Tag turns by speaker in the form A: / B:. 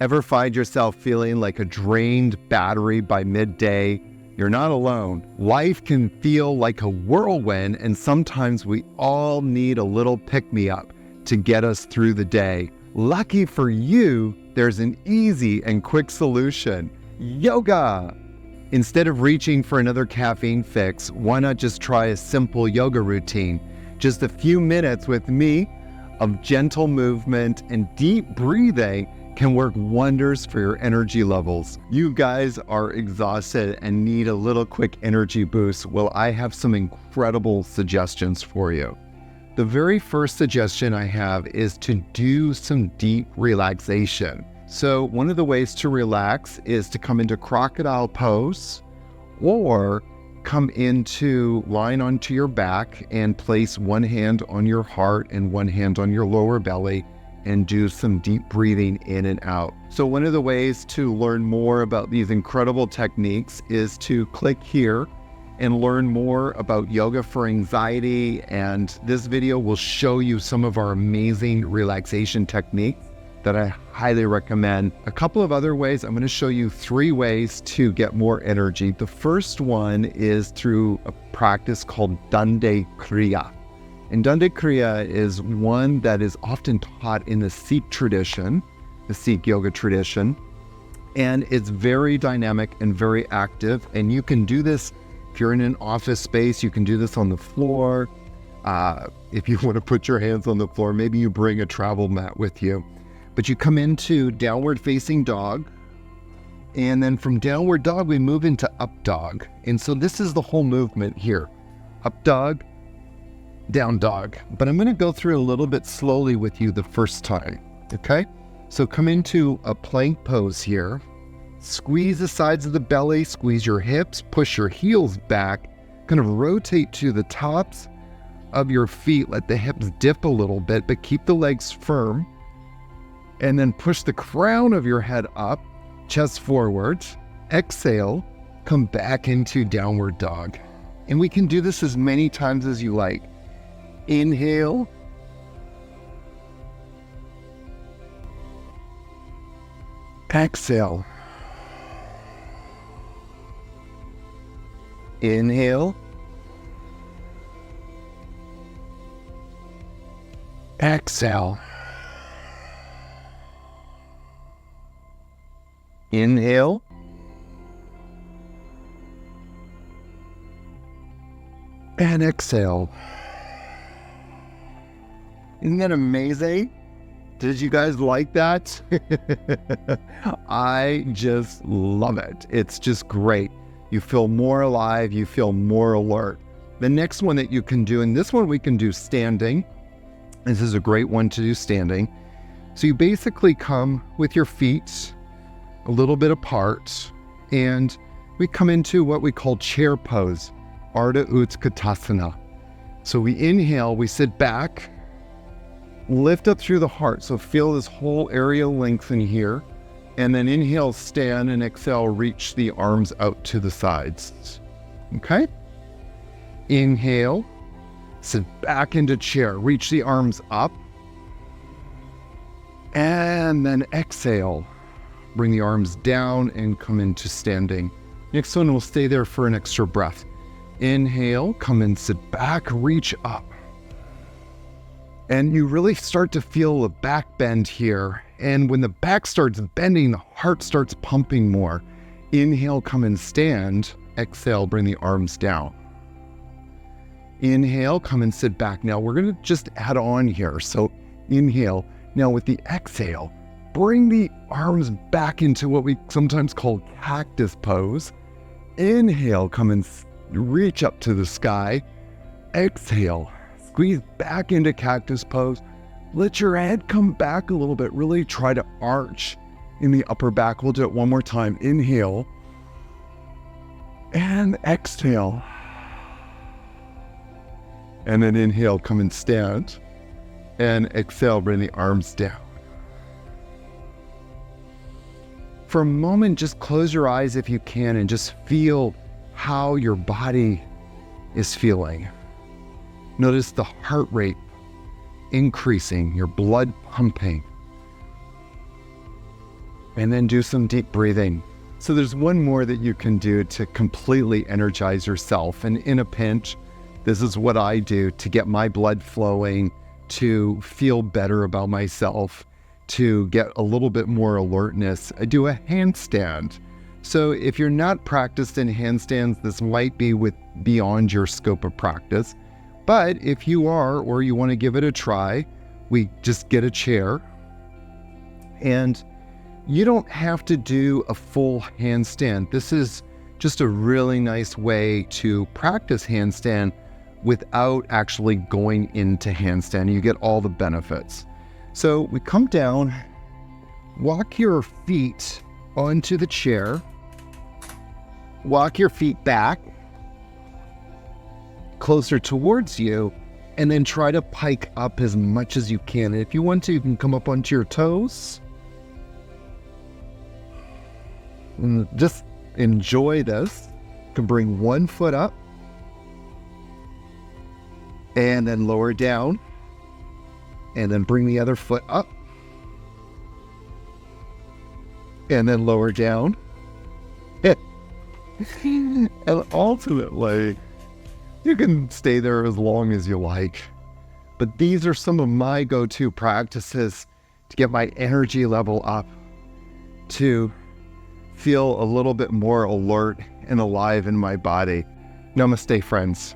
A: Ever find yourself feeling like a drained battery by midday? You're not alone. Life can feel like a whirlwind, and sometimes we all need a little pick-me-up to get us through the day. Lucky for you, there's an easy and quick solution: yoga. Instead of reaching for another caffeine fix, why not just try a simple yoga routine? Just a few minutes with me of gentle movement and deep breathing can work wonders for your energy levels. You guys are exhausted and need a little quick energy boost. Well, I have some incredible suggestions for you. The very first suggestion I have is to do some deep relaxation. So one of the ways to relax is to come into crocodile pose, or come into lying onto your back and place one hand on your heart and one hand on your lower belly and do some deep breathing in and out. So one of the ways to learn more about these incredible techniques is to click here and learn more about yoga for anxiety. And this video will show you some of our amazing relaxation techniques that I highly recommend. A couple of other ways, I'm going to show you 3 ways to get more energy. The first one is through a practice called Dande Kriya. And Dande Kriya is one that is often taught in the Sikh tradition, the Sikh yoga tradition. And it's very dynamic and very active. And you can do this if you're in an office space, you can do this on the floor. If you want to put your hands on the floor, maybe you bring a travel mat with you. But you come into downward facing dog, and then from downward dog, we move into up dog. And so this is the whole movement here: up dog, down dog. But I'm going to go through a little bit slowly with you the first time, okay? So come into a plank pose here. Squeeze the sides of the belly, squeeze your hips, push your heels back, kind of rotate to the tops of your feet, let the hips dip a little bit, but keep the legs firm. And then push the crown of your head up, chest forward. Exhale, come back into downward dog. And we can do this as many times as you like. Inhale. Exhale. Inhale. Exhale. Inhale. And exhale. Isn't that amazing? Did you guys like that? I just love it. It's just great. You feel more alive. You feel more alert. The next one that you can do, and this one we can do standing. This is a great one to do standing. So you basically come with your feet a little bit apart, and we come into what we call chair pose, Ardha Utkatasana. So we inhale, we sit back, lift up through the heart. So feel this whole area lengthen here, and then inhale, stand, and exhale, reach the arms out to the sides. Okay? Inhale, sit back into chair, reach the arms up, and then exhale. Bring the arms down and come into standing. Next one, we'll stay there for an extra breath. Inhale, come and sit back, reach up. And you really start to feel a back bend here. And when the back starts bending, the heart starts pumping more. Inhale, come and stand. Exhale, bring the arms down. Inhale, come and sit back. Now we're going to just add on here. So inhale. Now with the exhale, bring the arms back into what we sometimes call cactus pose. Inhale, come and reach up to the sky. Exhale, squeeze back into cactus pose. Let your head come back a little bit. Really try to arch in the upper back. We'll do it one more time. Inhale and exhale. And then inhale, come and stand. And exhale, bring the arms down. For a moment, just close your eyes if you can and just feel how your body is feeling. Notice the heart rate increasing, your blood pumping. And then do some deep breathing. So there's one more that you can do to completely energize yourself. And in a pinch, this is what I do to get my blood flowing, to feel better about myself, to get a little bit more alertness. I do a handstand. So if you're not practiced in handstands, this might be beyond your scope of practice. But if you are, or you want to give it a try, we just get a chair. And you don't have to do a full handstand. This is just a really nice way to practice handstand without actually going into handstand. You get all the benefits. So we come down, walk your feet onto the chair, walk your feet back closer towards you, and then try to pike up as much as you can. And if you want to, you can come up onto your toes. And just enjoy this. You can bring one foot up and then lower down, and then bring the other foot up and then lower down. And ultimately, you can stay there as long as you like. But these are some of my go-to practices to get my energy level up, to feel a little bit more alert and alive in my body. Namaste, friends.